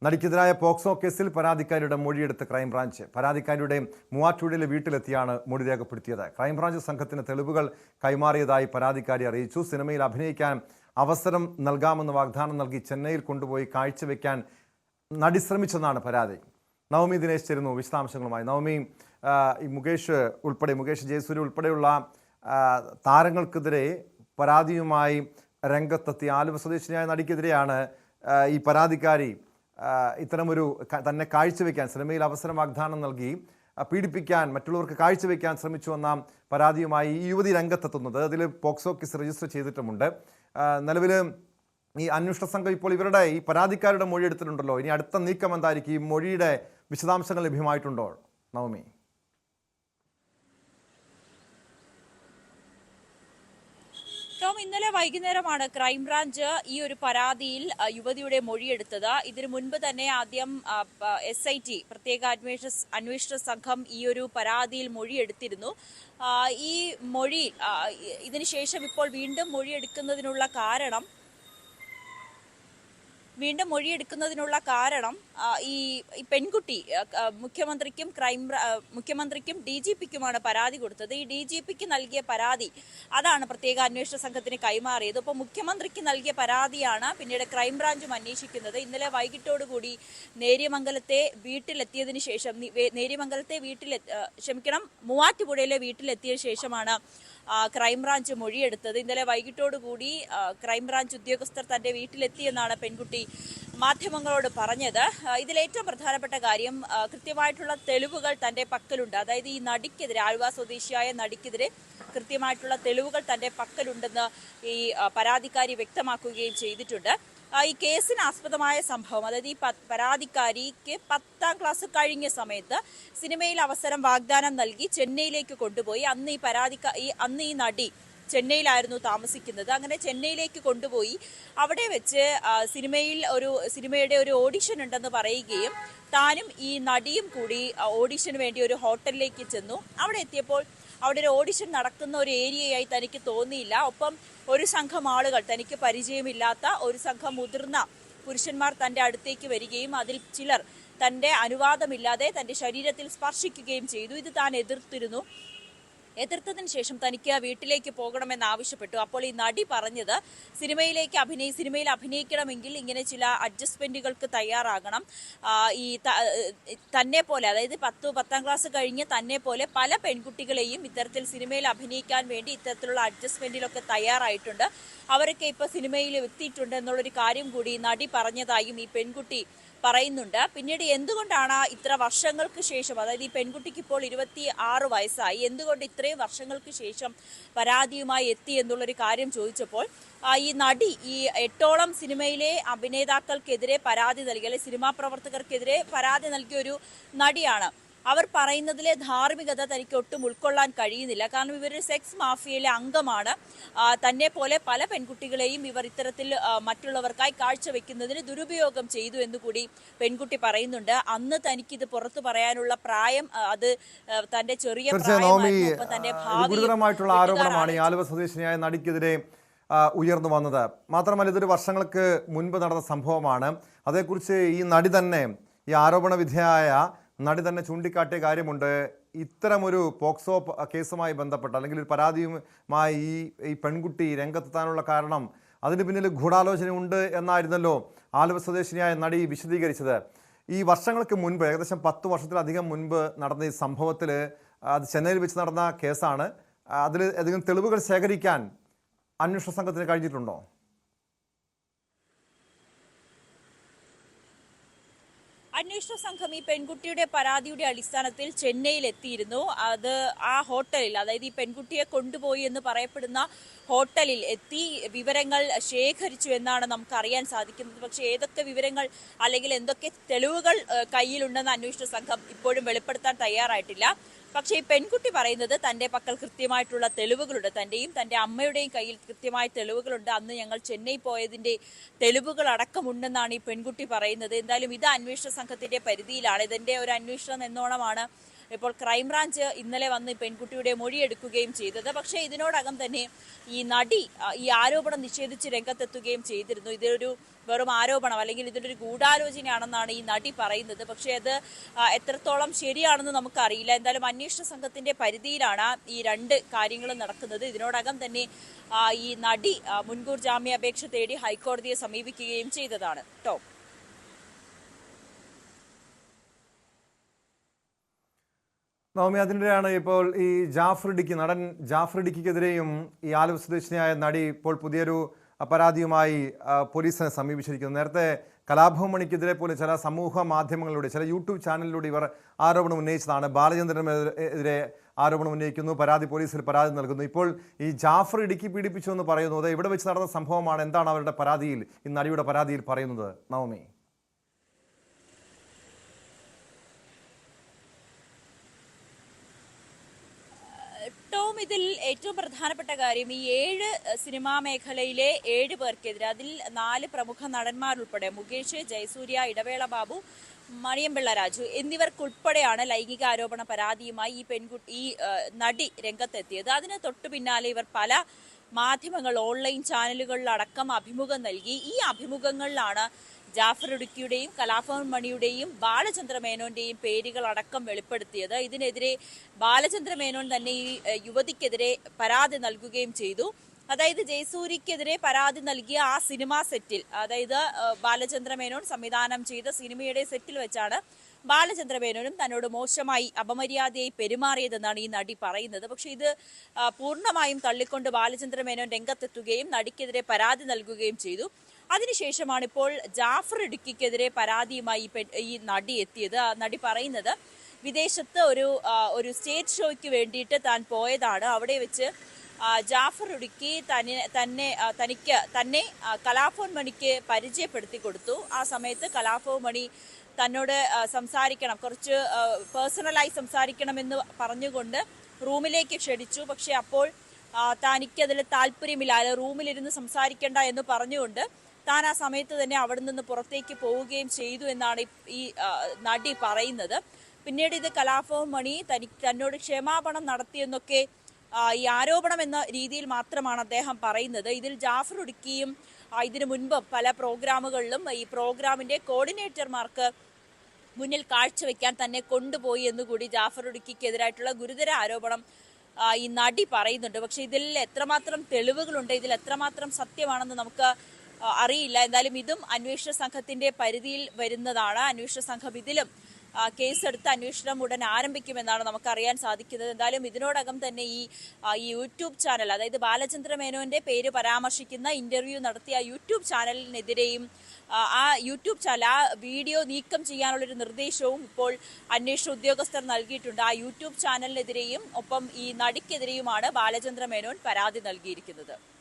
നടിക്കെതിരായ POCSO കേസിൽ പരാതിക്കാരിയുടെ മൊഴിയെടുത്ത് crime branch. പരാതിക്കാരിയുടെ മൂവാറ്റുപുഴയിലെ വീട്ടിലെത്തിയാണ് മൊഴി രേഖപ്പെടുത്തിയത്. ക്രൈംബ്രാഞ്ച് സംഘത്തിന് തെളിവുകൾ കൈമാറിയതായി പരാതിക്കാരി അറിയിച്ചു. സിനിമയിൽ അഭിനയിക്കാൻ അവസരം നൽകാമെന്ന് വാഗ്ദാനം നൽകി ചെന്നൈയിൽ കൊണ്ടുപോയി കാഴ്ചവെക്കാൻ നടി ശ്രമിച്ചെന്നാണ് പരാതി. നവമി ദിനേശ് ചേരുന്നു വിശദാംശങ്ങളുമായി. നവമി, ഈ മുകേഷ് ജയസൂര്യ ഉൾപ്പെടെയുള്ള താരങ്ങൾക്കെതിരെ പരാതിയുമായി രംഗത്തെത്തിയ ആലുവ സ്വദേശിനിയായ നടിക്കെതിരെയാണ് ഈ പരാതിക്കാരി ഇത്തരമൊരു തന്നെ കാഴ്ചവെക്കാൻ, സിനിമയിൽ അവസരം വാഗ്ദാനം നൽകി പീഡിപ്പിക്കാൻ, മറ്റുള്ളവർക്ക് കാഴ്ചവെക്കാൻ ശ്രമിച്ചുവെന്ന പരാതിയുമായി ഈ യുവതി രംഗത്തെത്തുന്നത്. അതിൽ പോക്സോ കേസ് രജിസ്റ്റർ ചെയ്തിട്ടുമുണ്ട്. നിലവിൽ ഈ അന്വേഷണ സംഘം ഇപ്പോൾ ഇവരുടെ ഈ പരാതിക്കാരുടെ മൊഴി എടുത്തിട്ടുണ്ടല്ലോ. ഇനി അടുത്ത നീക്കം എന്തായിരിക്കും? ഈ മൊഴിയുടെ വിശദാംശങ്ങൾ ലഭ്യമായിട്ടുണ്ടോ നവമി? ഇന്നലെ വൈകുന്നേരമാണ് ക്രൈംബ്രാഞ്ച് ഈ ഒരു പരാതിയിൽ യുവതിയുടെ മൊഴിയെടുത്തത്. ഇതിനു മുൻപ് തന്നെ ആദ്യം SIT പ്രത്യേക അന്വേഷണ സംഘം ഈ ഒരു പരാതിയിൽ മൊഴിയെടുത്തിരുന്നു. ഈ മൊഴി ഇതിനുശേഷം ഇപ്പോൾ വീണ്ടും മൊഴിയെടുക്കുന്നതിനുള്ള കാരണം ഈ പെൺകുട്ടി മുഖ്യമന്ത്രിക്കും DGPക്കുമാണ് പരാതി കൊടുത്തത്. ഈ DGPക്ക് നൽകിയ പരാതി അതാണ് പ്രത്യേക അന്വേഷണ സംഘത്തിന് കൈമാറിയത്. അപ്പോൾ മുഖ്യമന്ത്രിക്ക് നൽകിയ പരാതിയാണ് പിന്നീട് ക്രൈംബ്രാഞ്ചും അന്വേഷിക്കുന്നത്. ഇന്നലെ വൈകിട്ടോടുകൂടി മൂവാറ്റുപുഴയിലെ വീട്ടിലെത്തിയ ശേഷമാണ് ക്രൈംബ്രാഞ്ച് മൊഴിയെടുത്തത്. ഇന്നലെ വൈകിട്ടോടുകൂടി ക്രൈംബ്രാഞ്ച് ഉദ്യോഗസ്ഥർ തന്റെ വീട്ടിലെത്തിയെന്നാണ് പെൺകുട്ടി മാധ്യമങ്ങളോട് പറഞ്ഞത്. ഇതിലേറ്റവും പ്രധാനപ്പെട്ട കാര്യം, കൃത്യമായിട്ടുള്ള തെളിവുകൾ തന്റെ പക്കലുണ്ട്. അതായത് ഈ നടിക്കെതിരെ, ആലുവ സ്വദേശിയായ നടിക്കെതിരെ കൃത്യമായിട്ടുള്ള തെളിവുകൾ തന്റെ പക്കലുണ്ടെന്ന് ഈ പരാതിക്കാരി വ്യക്തമാക്കുകയും ചെയ്തിട്ടുണ്ട്. ഈ കേസിന് ആസ്പദമായ സംഭവം, അതായത് ഈ പരാതിക്കാരിക്ക് 10ാം ക്ലാസ് കഴിഞ്ഞ സമയത്ത് സിനിമയിൽ അവസരം വാഗ്ദാനം നൽകി ചെന്നൈയിലേക്ക് കൊണ്ടുപോയി. അന്ന് ഈ നടി ചെന്നൈയിലായിരുന്നു താമസിക്കുന്നത്. അങ്ങനെ ചെന്നൈയിലേക്ക് കൊണ്ടുപോയി അവിടെ വെച്ച് സിനിമയുടെ ഒരു ഓഡിഷൻ ഉണ്ടെന്ന് പറയുകയും താനും ഈ നടിയും കൂടി ഓഡിഷന് വേണ്ടി ഒരു ഹോട്ടലിലേക്ക് ചെന്നു. അവിടെ എത്തിയപ്പോൾ അവിടെ ഒരു ഓഡിഷൻ നടക്കുന്ന ഒരു ഏരിയയായി തനിക്ക് തോന്നിയില്ല. ഒപ്പം ഒരു സംഘം ആളുകൾ, തനിക്ക് പരിചയമില്ലാത്ത ഒരു സംഘം മുതിർന്ന പുരുഷന്മാർ തന്റെ അടുത്തേക്ക് വരികയും അതിൽ ചിലർ തന്റെ അനുവാദമില്ലാതെ തന്റെ ശരീരത്തിൽ സ്പർശിക്കുകയും ചെയ്തു. ഇത് താൻ എതിർത്തതിന് ശേഷം തനിക്ക് വീട്ടിലേക്ക് പോകണമെന്ന് ആവശ്യപ്പെട്ടു. അപ്പോൾ ഈ നടി പറഞ്ഞത്, സിനിമയിൽ അഭിനയിക്കണമെങ്കിൽ ഇങ്ങനെ ചില അഡ്ജസ്റ്റ്മെന്റുകൾക്ക് തയ്യാറാകണം. തന്നെ പോലെ, അതായത് 10ാം ക്ലാസ് കഴിഞ്ഞ് തന്നെ പോലെ പല പെൺകുട്ടികളെയും ഇത്തരത്തിൽ സിനിമയിൽ അഭിനയിക്കാൻ വേണ്ടി ഇത്തരത്തിലുള്ള അഡ്ജസ്റ്റ്മെന്റിലൊക്കെ തയ്യാറായിട്ടുണ്ട്. അവരൊക്കെ ഇപ്പൊ സിനിമയിൽ എത്തിയിട്ടുണ്ട് എന്നുള്ളൊരു കാര്യം കൂടി നടി പറഞ്ഞതായും ഈ പെൺകുട്ടി പറയുന്നുണ്ട്. പിന്നീട് എന്തുകൊണ്ടാണ് ഇത്ര വർഷങ്ങൾക്ക് ശേഷം, അതായത് ഈ പെൺകുട്ടിക്ക് ഇപ്പോൾ 26 വയസ്സായി, എന്തുകൊണ്ട് ഇത്രയും വർഷങ്ങൾക്ക് ശേഷം പരാതിയുമായി എത്തി എന്നുള്ളൊരു കാര്യം ചോദിച്ചപ്പോൾ ഈ നടി ഈ 8ഓളം സിനിമയിലെ അഭിനേതാക്കൾക്കെതിരെ പരാതി നൽകി, അല്ലെങ്കിൽ സിനിമാ പ്രവർത്തകർക്കെതിരെ പരാതി നൽകിയ ഒരു നടിയാണ്. അവർ പറയുന്നതിലെ ധാർമ്മികത തനിക്ക് ഒട്ടും ഉൾക്കൊള്ളാൻ കഴിയുന്നില്ല. കാരണം ഇവരൊരു സെക്സ് മാഫിയയിലെ അംഗമാണ്. തന്നെ പോലെ പല പെൺകുട്ടികളെയും ഇവർ ഇത്തരത്തിൽ മറ്റുള്ളവർക്കായി കാഴ്ചവെക്കുന്നതിന് ദുരുപയോഗം ചെയ്തു എന്നുകൂടി പെൺകുട്ടി പറയുന്നുണ്ട്. അന്ന് തനിക്കിത് പുറത്തു പറയാനുള്ള പ്രായം, അത് തന്റെ ചെറിയ പ്രായമായിരുന്നു. തന്റെ ഗുരുതരമായിട്ടുള്ള ആരോപണമാണ് ഈ ആലുവ സ്വദേശിനിയായ നടിക്കെതിരെ ഉയർന്നു വന്നത്. മാത്രമല്ല, ഇതൊരു വർഷങ്ങൾക്ക് മുൻപ് നടന്ന സംഭവമാണ്. അതേക്കുറിച്ച് ഈ നടി തന്നെ, ഈ ആരോപണ വിധേയായ നടി തന്നെ ചൂണ്ടിക്കാട്ടിയ കാര്യമുണ്ട്. ഇത്തരമൊരു പോക്സോ കേസുമായി ബന്ധപ്പെട്ട്, അല്ലെങ്കിൽ ഒരു പരാതിയുമായി ഈ പെൺകുട്ടി രംഗത്തെത്താനുള്ള കാരണം, അതിന് പിന്നിൽ ഗൂഢാലോചനയുണ്ട് എന്നായിരുന്നല്ലോ ആലുവ സ്വദേശിനിയായ നടി വിശദീകരിച്ചത്. ഈ വർഷങ്ങൾക്ക് മുൻപ്, ഏകദേശം 10 വർഷത്തിലധികം മുൻപ് നടന്ന ഈ സംഭവത്തിൽ, അത് ചെന്നൈയിൽ വെച്ച് നടന്ന കേസാണ്. അതിൽ ഏതെങ്കിലും തെളിവുകൾ ശേഖരിക്കാൻ അന്വേഷണ സംഘത്തിന് കഴിഞ്ഞിട്ടുണ്ടോ? അന്വേഷണ സംഘം ഈ പെൺകുട്ടിയുടെ പരാതിയുടെ അടിസ്ഥാനത്തിൽ ചെന്നൈയിൽ എത്തിയിരുന്നു. അത് ആ ഹോട്ടലിൽ, അതായത് ഈ പെൺകുട്ടിയെ കൊണ്ടുപോയി എന്ന് പറയപ്പെടുന്ന ഹോട്ടലിൽ എത്തി വിവരങ്ങൾ ശേഖരിച്ചു എന്നാണ് നമുക്ക് അറിയാൻ സാധിക്കുന്നത്. പക്ഷേ ഏതൊക്കെ വിവരങ്ങൾ അല്ലെങ്കിൽ എന്തൊക്കെ തെളിവുകൾ കയ്യിലുണ്ടെന്ന് അന്വേഷണ സംഘം ഇപ്പോഴും വെളിപ്പെടുത്താൻ തയ്യാറായിട്ടില്ല. പക്ഷേ ഈ പെൺകുട്ടി പറയുന്നത് തന്റെ പക്കൽ കൃത്യമായിട്ടുള്ള തെളിവുകളുണ്ട്, തന്റെയും തന്റെ അമ്മയുടെയും കയ്യിൽ കൃത്യമായ തെളിവുകളുണ്ട്. അന്ന് ഞങ്ങൾ ചെന്നൈ പോയതിന്റെ തെളിവുകൾ അടക്കമുണ്ടെന്നാണ് ഈ പെൺകുട്ടി പറയുന്നത്. എന്തായാലും ഇത് അന്വേഷണ സംഘത്തിന്റെ പരിധിയിലാണ്. ഇതിന്റെ ഒരു അന്വേഷണം എന്നോണമാണ് ഇപ്പോൾ ക്രൈംബ്രാഞ്ച് ഇന്നലെ വന്ന് പെൺകുട്ടിയുടെ മൊഴിയെടുക്കുകയും ചെയ്തത്. പക്ഷേ ഇതിനോടകം തന്നെ ഈ നടി ഈ ആരോപണം നിഷേധിച്ച് രംഗത്തെത്തുകയും ചെയ്തിരുന്നു. ഇതൊരു വെറും ആരോപണം അല്ലെങ്കിൽ ഇതിലൊരു ഗൂഢാലോചനയാണെന്നാണ് ഈ നടി പറയുന്നത്. പക്ഷേ അത് എത്രത്തോളം ശരിയാണെന്ന് നമുക്കറിയില്ല. എന്തായാലും അന്വേഷണ സംഘത്തിന്റെ പരിധിയിലാണ് ഈ രണ്ട് കാര്യങ്ങളും നടക്കുന്നത്. ഇതിനോടകം തന്നെ ഈ നടി മുൻകൂർ ജാമ്യാപേക്ഷ തേടി ഹൈക്കോടതിയെ സമീപിക്കുകയും ചെയ്തതാണ്. ടോം, നവമി, അതിനിടെയാണ് ഇപ്പോൾ ഈ നടൻ ജാഫർ ഇടുക്കിക്കെതിരെയും ഈ ആലുവ സ്വദേശിനിയായ നടി ഇപ്പോൾ പുതിയൊരു പരാതിയുമായി പോലീസിനെ സമീപിച്ചിരിക്കുന്നത്. നേരത്തെ കലാഭവൻ മണിക്കെതിരെ പോലെ ചില സമൂഹ മാധ്യമങ്ങളിലൂടെ, ചില യൂട്യൂബ് ചാനലിലൂടെ ഇവർ ആരോപണം ഉന്നയിച്ചതാണ്. ബാലചന്ദ്രനെതിരെ ആരോപണം ഉന്നയിക്കുന്നു, പോലീസിൽ പരാതി നൽകുന്നു. ഇപ്പോൾ ഈ ജാഫർ ഇടുക്കി പീഡിപ്പിച്ചു എന്ന് പറയുന്നു. അത് എവിടെ വെച്ച് നടന്ന സംഭവമാണ്? എന്താണ് അവരുടെ പരാതിയിൽ, ഈ നടിയുടെ പരാതിയിൽ പറയുന്നത്? നവമി, ടോം, ഇതിൽ ഏറ്റവും പ്രധാനപ്പെട്ട കാര്യം ഈ 7 സിനിമാ മേഖലയിലെ 7 പേർക്കെതിരെ, അതിൽ 4 പ്രമുഖ നടന്മാരുൾപ്പെടെ മുകേഷ്, ജയസൂര്യ, ഇടവേള ബാബു, മണിയമ്പിള്ള രാജു എന്നിവർക്കുൾപ്പെടെയാണ് ലൈംഗിക ആരോപണ പരാതിയുമായി ഈ നടി രംഗത്തെത്തിയത്. അതിന് തൊട്ടു പിന്നാലെ ഇവർ പല മാധ്യമങ്ങൾ, ഓൺലൈൻ ചാനലുകളിലടക്കം അഭിമുഖം നൽകി. ഈ അഭിമുഖങ്ങളിലാണ് ജാഫർ ഇടുക്കിയുടെയും കലാഭവൻ മണിയുടെയും ബാലചന്ദ്ര മേനോന്റെയും പേരുകൾ അടക്കം വെളിപ്പെടുത്തിയത്. ഇതിനെതിരെ ബാലചന്ദ്ര മേനോൻ തന്നെ ഈ യുവതിക്കെതിരെ പരാതി നൽകുകയും ചെയ്തു. അതായത് ജയസൂര്യക്കെതിരെ പരാതി നൽകിയ ആ സിനിമാ സെറ്റിൽ, അതായത് ബാലചന്ദ്ര മേനോൻ സംവിധാനം ചെയ്ത സിനിമയുടെ സെറ്റിൽ വെച്ചാണ് ബാലചന്ദ്ര മേനോനും തന്നോട് മോശമായി അപമര്യാദയായി പെരുമാറിയതെന്നാണ് ഈ നടി പറയുന്നത്. പക്ഷെ ഇത് പൂർണ്ണമായും തള്ളിക്കൊണ്ട് ബാലചന്ദ്ര മേനോൻ രംഗത്തെത്തുകയും നടിക്കെതിരെ പരാതി നൽകുകയും ചെയ്തു. അതിനുശേഷമാണ് ഇപ്പോൾ ജാഫർ ഇടുക്കിക്കെതിരെ പരാതിയുമായി ഈ നടി എത്തിയത്. ആ നടി പറയുന്നത് വിദേശത്ത് ഒരു സ്റ്റേജ് ഷോയ്ക്ക് വേണ്ടിയിട്ട് താൻ പോയതാണ്. അവിടെ വെച്ച് ജാഫർ ഇടുക്കി തന്നെ കലാഭവൻ മണിക്ക് പരിചയപ്പെടുത്തി കൊടുത്തു. ആ സമയത്ത് കലാഭവൻ മണി തന്നോട് സംസാരിക്കണം, കുറച്ച് പേഴ്സണലായി സംസാരിക്കണമെന്ന് പറഞ്ഞുകൊണ്ട് റൂമിലേക്ക് ക്ഷണിച്ചു. പക്ഷെ അപ്പോൾ തനിക്കതിൽ താല്പര്യമില്ല, റൂമിലിരുന്ന് സംസാരിക്കേണ്ട എന്ന് പറഞ്ഞുകൊണ്ട് താൻ ആ സമയത്ത് തന്നെ അവിടെ നിന്ന് പുറത്തേക്ക് പോവുകയും ചെയ്തു എന്നാണ് ഈ നടി പറയുന്നത്. പിന്നീട് ഇത് കലാഭവൻ മണി തന്നോട് ക്ഷമാപണം നടത്തിയെന്നൊക്കെ ഈ ആരോപണം എന്ന രീതിയിൽ മാത്രമാണ് അദ്ദേഹം പറയുന്നത്. ഇതിൽ ജാഫർ ഇടുക്കിയും ഇതിനു മുൻപ് പല പ്രോഗ്രാമുകളിലും ഈ പ്രോഗ്രാമിന്റെ കോർഡിനേറ്റർമാർക്ക് മുന്നിൽ കാഴ്ചവെക്കാൻ തന്നെ കൊണ്ടുപോയി എന്നുകൂടി ജാഫർ ഇടുക്കിക്കെതിരായിട്ടുള്ള ഗുരുതര ആരോപണം ഈ നടി പറയുന്നുണ്ട്. പക്ഷെ ഇതിൽ എത്രമാത്രം തെളിവുകളുണ്ട്, ഇതിൽ എത്രമാത്രം സത്യമാണെന്ന് നമുക്ക് അറിയില്ല. എന്തായാലും ഇതും അന്വേഷണ സംഘത്തിന്റെ പരിധിയിൽ വരുന്നതാണ്. അന്വേഷണ സംഘം ഇതിലും കേസെടുത്ത് അന്വേഷണം ഉടൻ ആരംഭിക്കുമെന്നാണ് നമുക്കറിയാൻ സാധിക്കുന്നത്. എന്തായാലും ഇതിനോടകം തന്നെ ഈ യൂട്യൂബ് ചാനൽ, അതായത് ബാലചന്ദ്ര മേനോന്റെ പേര് പരാമർശിക്കുന്ന ഇന്റർവ്യൂ നടത്തിയ യൂട്യൂബ് ചാനലിനെതിരെയും ആ വീഡിയോ നീക്കം ചെയ്യാനുള്ളൊരു നിർദ്ദേശവും ഇപ്പോൾ അന്വേഷണ ഉദ്യോഗസ്ഥർ നൽകിയിട്ടുണ്ട്. ആ യൂട്യൂബ് ചാനലിനെതിരെയും ഒപ്പം ഈ നടിക്കെതിരെയുമാണ് ബാലചന്ദ്ര മേനോൻ പരാതി നൽകിയിരിക്കുന്നത്.